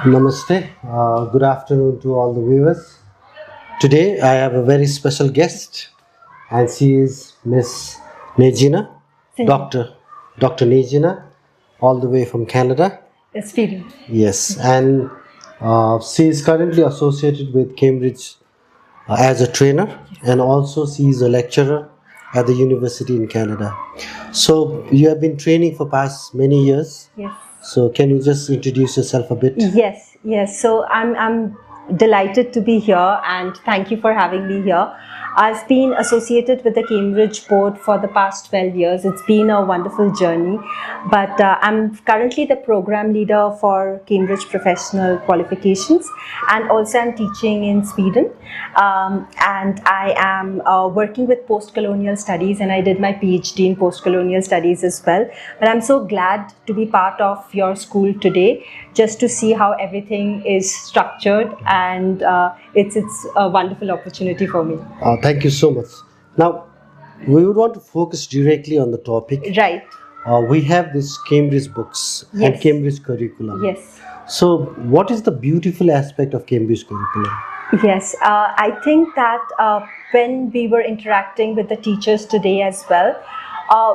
Namaste. Good afternoon to all the viewers. Today I have a very special guest, and she is Miss Nejina, Dr. Nejina, all the way from Canada. Experience. Yes, and she is currently associated with Cambridge as a trainer, and also she is a lecturer at the university in Canada. So you have been training for past many years. Yes. So can you just introduce yourself a bit? Yes. So I'm delighted to be here, and thank you for having me here. I've been associated with the Cambridge board for the past 12 years. It's been a wonderful journey, but I'm currently the program leader for Cambridge Professional Qualifications, and also I'm teaching in Sweden, and I am working with post-colonial studies, and I did my PhD in post-colonial studies as well. But I'm so glad to be part of your school today, just to see how everything is structured, and it's a wonderful opportunity for me. Thank you so much. Now, we would want to focus directly on the topic. Right. We have this Cambridge books and Yes. Cambridge curriculum. Yes. So, what is the beautiful aspect of Cambridge curriculum? Yes. I think that when we were interacting with the teachers today as well,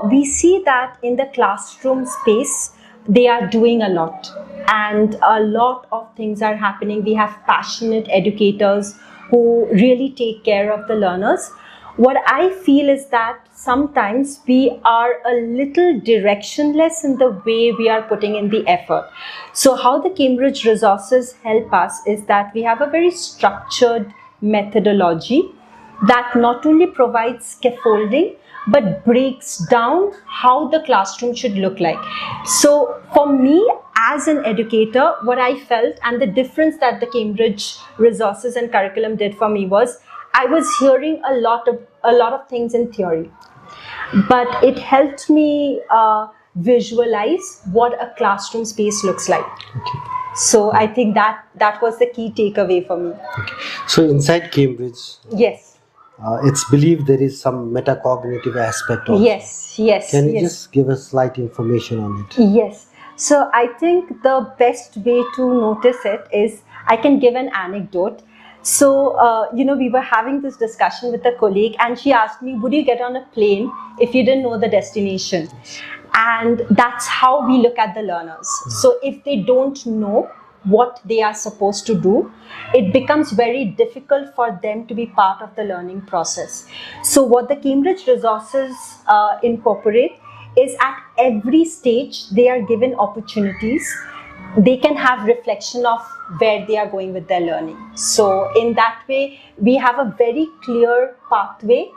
we see that in the classroom space, they are doing a lot, and a lot of things are happening. We have passionate educators who really take care of the learners. What I feel is that sometimes we are a little directionless in the way we are putting in the effort. So how the Cambridge resources help us is that we have a very structured methodology that not only provides scaffolding but breaks down how the classroom should look like. So for me as an educator, what I felt and the difference that the Cambridge resources and curriculum did for me was I was hearing a lot of things in theory, but it helped me visualize what a classroom space looks like. Okay. So I think that was the key takeaway for me. Okay. So, inside Cambridge, Yes. It's believed there is some metacognitive aspect of it. Yes. Can you just give us slight information on it? Yes. So I think the best way to notice it is I can give an anecdote. So, we were having this discussion with a colleague, and she asked me, would you get on a plane if you didn't know the destination? And that's how we look at the learners. So if they don't know what they are supposed to do, it becomes very difficult for them to be part of the learning process. So what the Cambridge resources incorporate is at every stage they are given opportunities. They can have reflection of where they are going with their learning. So in that way, we have a very clear pathway.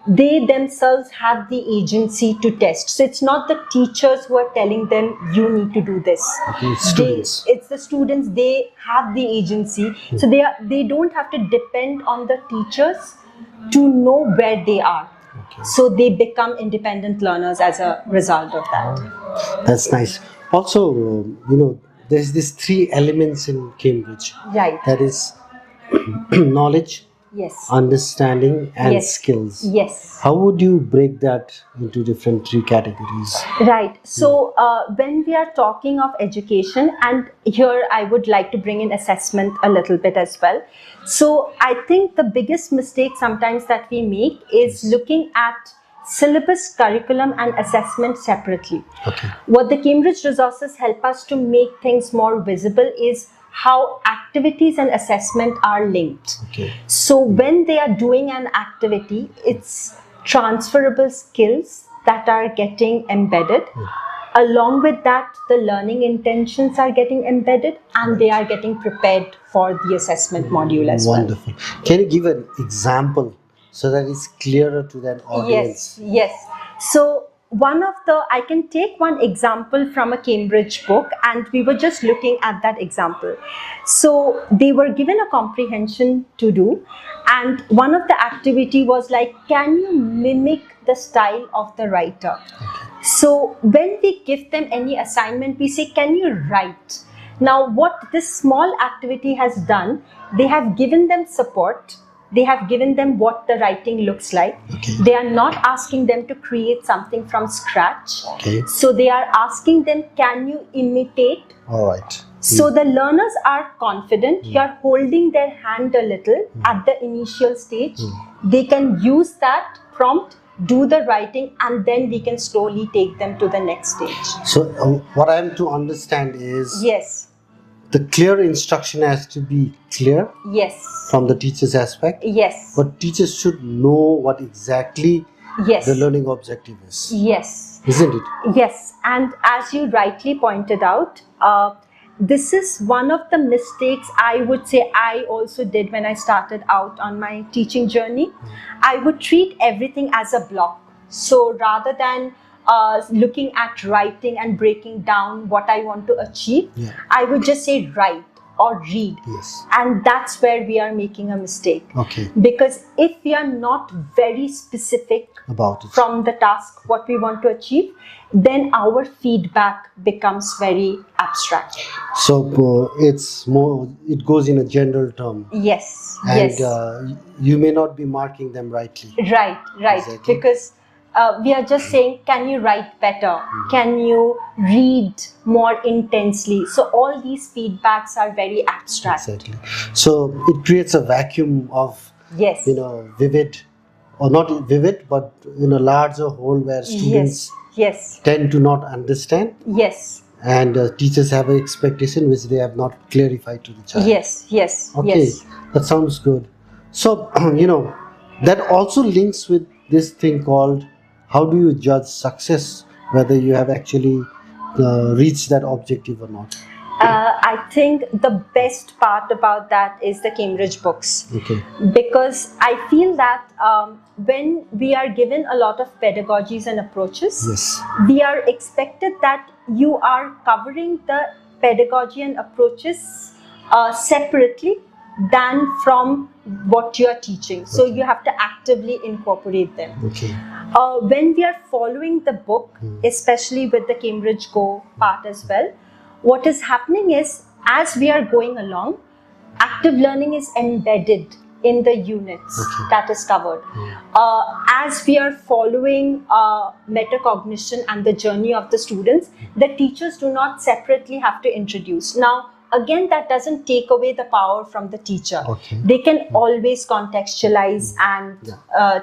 They themselves have the agency to test. So it's not the teachers who are telling them, you need to do this. Okay, students. It's the students, they have the agency. So they don't have to depend on the teachers to know where they are. Okay. So they become independent learners as a result of that. That's nice. Also, there's these three elements in Cambridge. Right. That is knowledge, Yes. understanding, and Yes. skills. Yes. How would you break that into different three categories? Right. So when we are talking of education, and here I would like to bring in assessment a little bit as well. So I think the biggest mistake sometimes that we make is looking at syllabus, curriculum, and assessment separately. Okay. What the Cambridge resources help us to make things more visible is how activities and assessment are linked. Okay. So when they are doing an activity, it's transferable skills that are getting embedded. Along with that, the learning intentions are getting embedded, and they are getting prepared for the assessment module as well. Wonderful. Can you give an example so that it's clearer to that audience? Yes. So I can take one example from a Cambridge book, and we were just looking at that example. So they were given a comprehension to do, and one of the activity was like, can you mimic the style of the writer? So when we give them any assignment, we say, can you write? Now what this small activity has done, they have given them support, They have given them what the writing looks like. Okay. They are not asking them to create something from scratch. Okay. So they are asking them, can you imitate? All right. So the learners are confident. You are holding their hand a little at the initial stage. They can use that prompt, do the writing, and then we can slowly take them to the next stage. So what I am to understand is Yes. the clear instruction has to be clear Yes. from the teacher's aspect. Yes. But teachers should know what exactly Yes. the learning objective is. Yes. Isn't it? Yes. And as you rightly pointed out, this is one of the mistakes I would say I also did when I started out on my teaching journey. I would treat everything as a block. So rather than looking at writing and breaking down what I want to achieve, I would just say write or read. Yes. And that's where we are making a mistake. Okay. Because if we are not very specific About it. from the task, what we want to achieve, then our feedback becomes very abstract. So it's more. It goes in a general term. Yes. And Yes. you may not be marking them rightly. Right. Exactly. Because we are just saying, can you write better? Can you read more intensely? So all these feedbacks are very abstract. Exactly. So it creates a vacuum of, Yes. vivid, or not vivid, but in a larger whole where students Yes. tend to not understand, Yes. and teachers have an expectation which they have not clarified to the child. Yes. Yes. Okay, Yes. that sounds good. So, that also links with this thing called, how do you judge success, whether you have actually reached that objective or not? I think the best part about that is the Cambridge books. Okay. Because I feel that when we are given a lot of pedagogies and approaches, Yes. we are expected that you are covering the pedagogy and approaches separately than from what you are teaching. So you have to actively incorporate them. Okay. When we are following the book, especially with the Cambridge Go part as well, what is happening is, as we are going along, active learning is embedded in the units that is covered. As we are following metacognition and the journey of the students, the teachers do not separately have to introduce. Now, again, that doesn't take away the power from the teacher. Okay. They can always contextualize and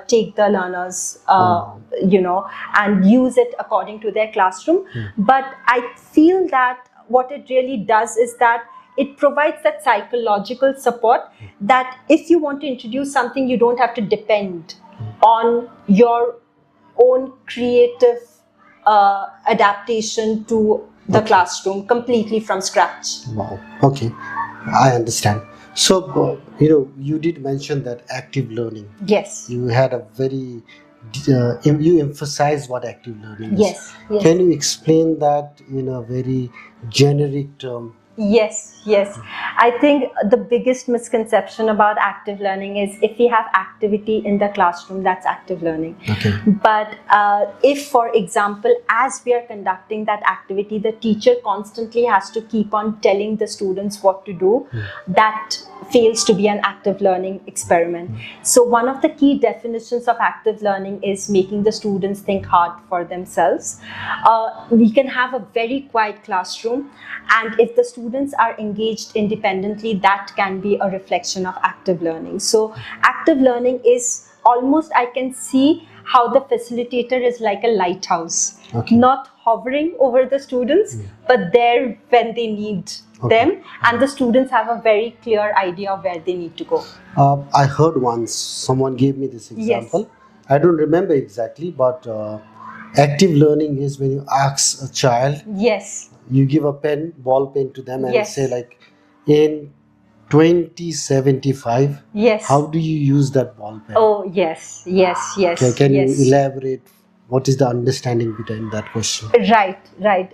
take the learners, and use it according to their classroom. But I feel that what it really does is that it provides that psychological support that if you want to introduce something, you don't have to depend on your own creative adaptation to the classroom completely from scratch. Wow. Okay, I understand. So, you did mention that active learning. Yes. You had a very, you emphasized what active learning is. Yes. Yes. Can you explain that in a very generic term? Yes, yes. I think the biggest misconception about active learning is if we have activity in the classroom, that's active learning. Okay. But if, for example, as we are conducting that activity, the teacher constantly has to keep on telling the students what to do, that fails to be an active learning experiment. So one of the key definitions of active learning is making the students think hard for themselves. We can have a very quiet classroom, and if the students are engaged independently, that can be a reflection of active learning. So active learning is almost, I can see how the facilitator is like a lighthouse, not hovering over the students, but there when they need them, and the students have a very clear idea of where they need to go. I heard once someone gave me this example. Yes. I don't remember exactly, but active learning is when you ask a child, Yes. you give a ball pen to them, and Yes. say like, in 2075, Yes. how do you use that ball pen? Oh, yes, yes, yes. Can yes. you elaborate? What is the understanding behind that question? Right.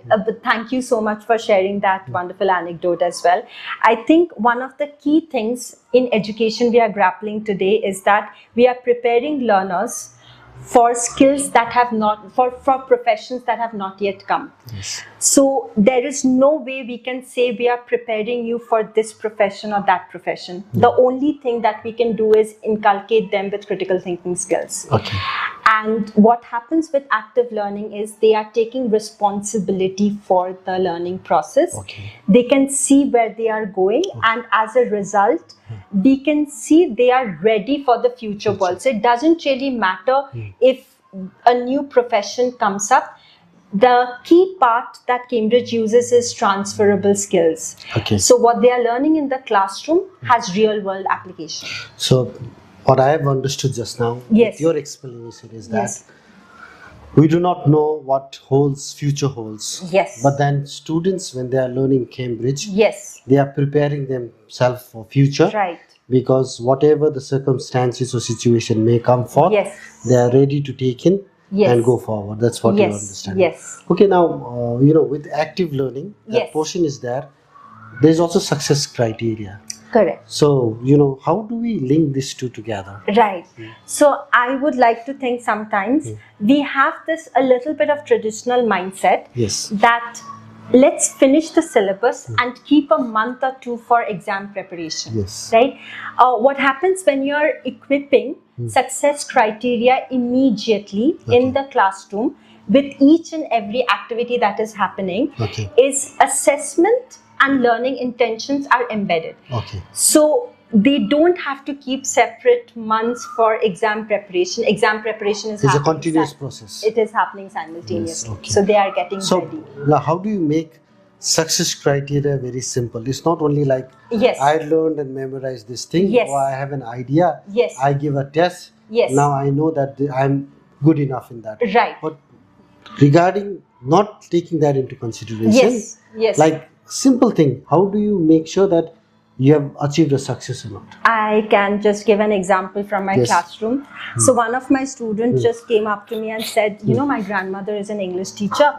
But thank you so much for sharing that wonderful anecdote as well. I think one of the key things in education we are grappling today is that we are preparing learners for skills that have not, for professions that have not yet come. Yes. So there is no way we can say we are preparing you for this profession or that profession. The only thing that we can do is inculcate them with critical thinking skills. Okay. And what happens with active learning is they are taking responsibility for the learning process. Okay. They can see where they are going, and as a result, we can see they are ready for the future world. So it doesn't really matter if a new profession comes up. The key part that Cambridge uses is transferable skills. Okay. So what they are learning in the classroom has real world application. So what I have understood just now, Yes. with your explanation, is that Yes. we do not know what future holds. Yes. But then students, when they are learning Cambridge, Yes. they are preparing themselves for future. Right. Because whatever the circumstances or situation may come forth, Yes. they are ready to take in Yes. and go forward. That's what you Yes. understand. Yes. Okay, now, with active learning, that Yes. portion is there. There's also success criteria. Correct. So, how do we link these two together? Right. So I would like to think sometimes we have this a little bit of traditional mindset Yes. that let's finish the syllabus and keep a month or two for exam preparation. Yes. Right? What happens when you're equipping success criteria immediately in the classroom with each and every activity that is happening Okay. is assessment and learning intentions are embedded. Okay. So they don't have to keep separate months for exam preparation. Exam preparation is It's a happening continuous process. It is happening simultaneously. Yes, okay. So they are getting So, ready. now how do you make success criteria very simple? It's not only like Yes. I learned and memorized this thing, Yes. or I have an idea. Yes. I give a test. Yes. Now I know that I'm good enough in that. Right. But regarding not taking that into consideration, Yes. Yes. like simple thing, how do you make sure that you have achieved a success or not? I can just give an example from my Yes. classroom. So one of my students just came up to me and said, my grandmother is an English teacher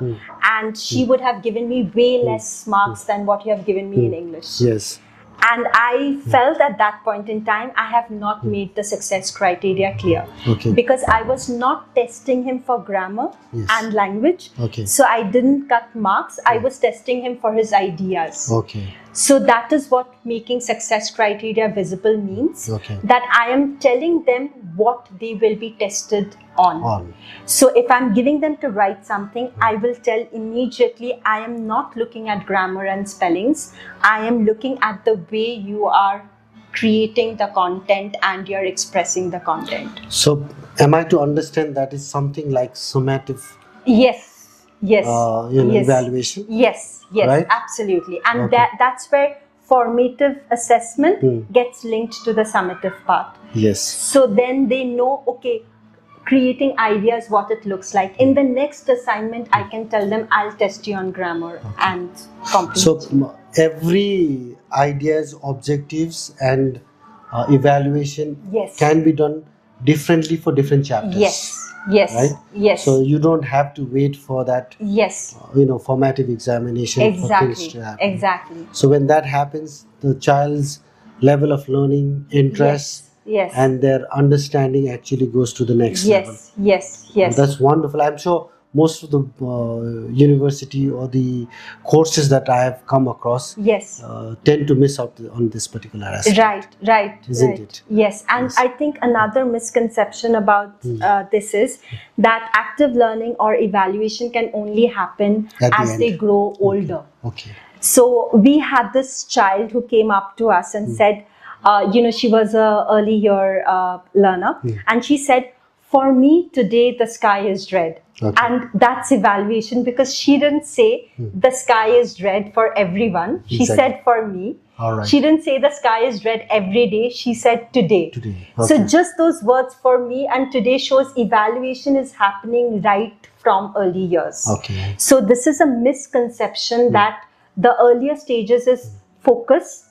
and she would have given me way less marks than what you have given me in English. Yes. And I felt at that point in time, I have not made the success criteria clear. Okay. Because I was not testing him for grammar Yes. and language. Okay. So I didn't cut marks. I was testing him for his ideas. Okay. So that is what making success criteria visible means. Okay. That I am telling them what they will be tested on. So if I'm giving them to write something, I will tell immediately I am not looking at grammar and spellings. I am looking at the way you are creating the content and you're expressing the content. So am I to understand that is something like summative Yes. Yes. Yes. evaluation? Yes. Yes. Right? Absolutely. And Okay. that's where formative assessment gets linked to the summative part. Yes. So then they know, okay, creating ideas, what it looks like. In the next assignment, I can tell them, I'll test you on grammar and comprehension. So every ideas, objectives, and evaluation Yes. can be done differently for different chapters. Yes. Yes. Right? Yes. So you don't have to wait for that, yes. formative examination for things Exactly. to happen. Exactly. So when that happens, the child's level of learning, interest, Yes. and their understanding actually goes to the next level. Yes. Yes. Yes. That's wonderful. I'm sure most of the university or the courses that I have come across Yes. tend to miss out on this particular aspect. Right. Isn't right. it? Yes, and Yes. I think another misconception about this is that active learning or evaluation can only happen At the as end. they grow older. Okay. So we had this child who came up to us and said, she was a early year learner, and she said, for me today the sky is red. Okay. And that's evaluation because she didn't say the sky is red for everyone. She Exactly. said for me. All right. She didn't say the sky is red every day. She said today. Today. So Okay. just those words for me and today shows evaluation is happening right from early years. Okay. So this is a misconception that the earlier stages is focus,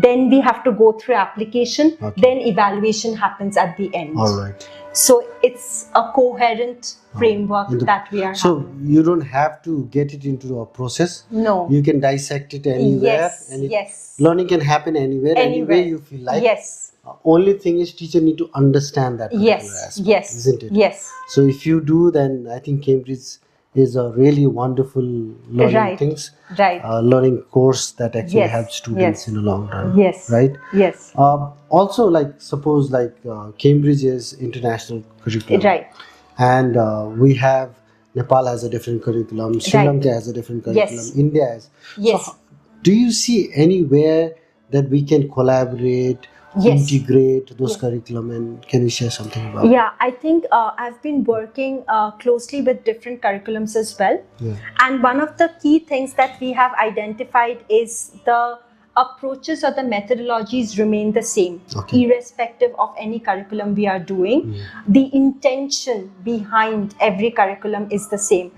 then we have to go through application, Okay. then evaluation happens at the end. All right. So it's a coherent framework that we are So having. you don't have to get it into a process. No. You can dissect it anywhere. Yes, and yes. learning can happen anywhere, any way Anywhere. you feel like. Yes, only thing is teacher need to understand that particular Yes, aspect, yes, isn't it? yes. So if you do, then I think Cambridge is a really wonderful learning Right, things, right. learning course that actually Yes, helps students yes. in the long run. Yes, Right. yes. Also, like suppose like Cambridge is international curriculum, Right. and we have Nepal has a different curriculum, Sri Right. Lanka has a different curriculum, Yes. India has. Yes. So, do you see anywhere that we can collaborate, Yes. integrate those Yes. curriculum, and can you share something about? Yeah, I think I've been working closely with different curriculums as well. Yeah. And one of the key things that we have identified is the approaches or the methodologies remain the same, Okay. irrespective of any curriculum we are doing. The intention behind every curriculum is the same.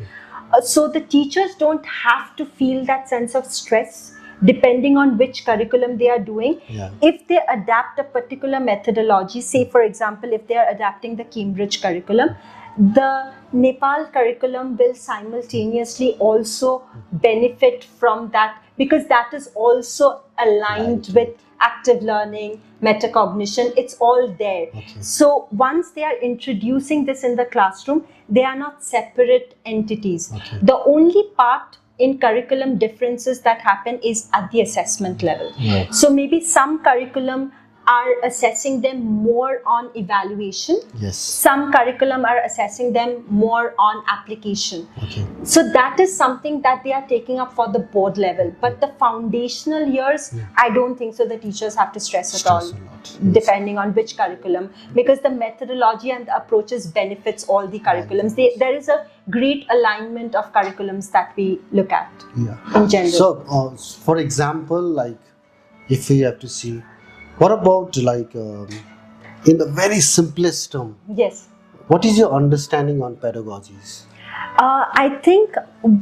So the teachers don't have to feel that sense of stress depending on which curriculum they are doing. Yeah. If they adapt a particular methodology, say for example, if they are adapting the Cambridge curriculum, the Nepal curriculum will simultaneously also benefit from that, because that is also aligned with active learning, metacognition. It's all there. Okay. So once they are introducing this in the classroom, they are not separate entities. Okay. The only part in curriculum differences that happen is at the assessment level. Right. So maybe some curriculum are assessing them more on evaluation. Yes. Some curriculum are assessing them more on application. Okay. So that is something that they are taking up for the board level. But the foundational years, I don't think so the teachers have to stress at all, Stress a lot. Yes. depending on which curriculum, because the methodology and the approaches benefits all the curriculums. There is a great alignment of curriculums that we look at Yeah. in general. So, for example, like if we have to see, what about like in the very simplest term, Yes. what is your understanding on pedagogies? I think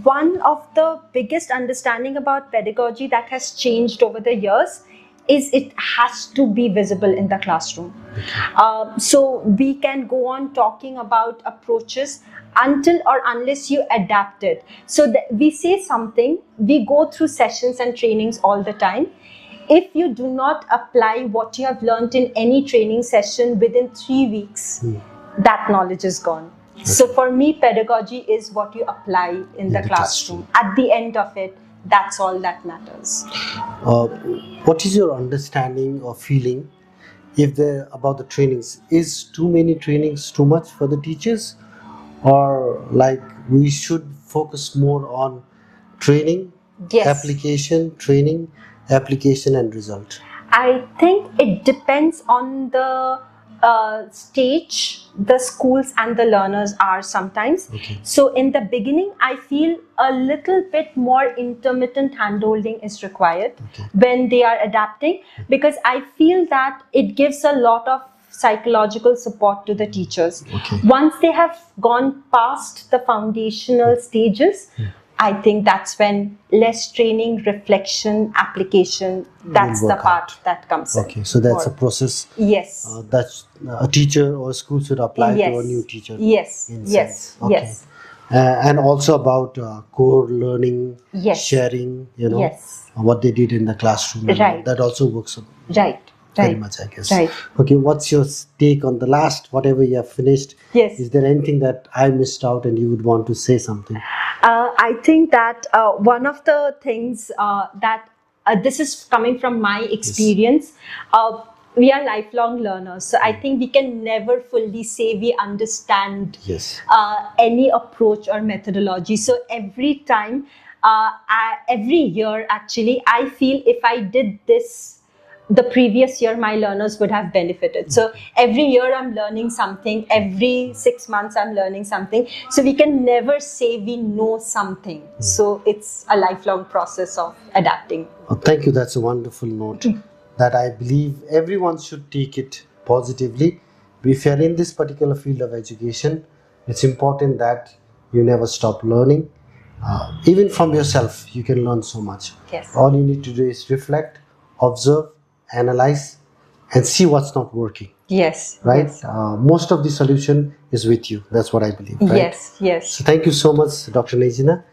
one of the biggest understanding about pedagogy that has changed over the years is it has to be visible in the classroom. So we can go on talking about approaches until or unless you adapt it. So we say something, we go through sessions and trainings all the time. If you do not apply what you have learned in any training session within 3 weeks, that knowledge is gone. So for me, pedagogy is what you apply in the classroom. At the end of it, that's all that matters. What is your understanding or feeling if there about the trainings? Is too many trainings too much for the teachers, or like we should focus more on training, Yes. application and result? I think it depends on the stage the schools and the learners are sometimes. Okay. So in the beginning, I feel a little bit more intermittent handholding is required when they are adapting, because I feel that it gives a lot of psychological support to the teachers. Okay. Once they have gone past the foundational stages, I think that's when less training, reflection, application, that's the work part that comes in. Okay, so that's a Or- process Yes. that a teacher or school should apply Yes. to a new teacher. Yes. in Yes. sense. Okay. Yes. And also about core learning, Yes. sharing, Yes. what they did in the classroom. and Right. That also works Right. very Right. much, I guess. Right. Okay, what's your take on the last, whatever you have finished? Yes. Is there anything that I missed out and you would want to say something? I think that one of the things that this is coming from my experience. We are lifelong learners, so I think we can never fully say we understand Yes. any approach or methodology. So every time, every year, actually, I feel if I did this the previous year, my learners would have benefited. So every year I'm learning something, every 6 months I'm learning something. So we can never say we know something. So it's a lifelong process of adapting. Thank you. That's a wonderful note that I believe everyone should take it positively. If you're in this particular field of education, it's important that you never stop learning. Even from yourself, you can learn so much. Yes. All you need to do is reflect, observe, analyze, and see what's not working. Yes. Right? Yes. Most of the solution is with you. That's what I believe. Right? Yes. Yes. So thank you so much, Dr. Najina.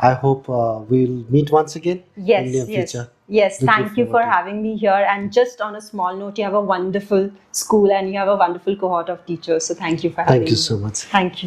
I hope we'll meet once again Yes, in near yes, future. yes. Looking Thank you for forward to it. having me here. And just on a small note, you have a wonderful school and you have a wonderful cohort of teachers. So thank you for having Thank you me. so much. Thank you.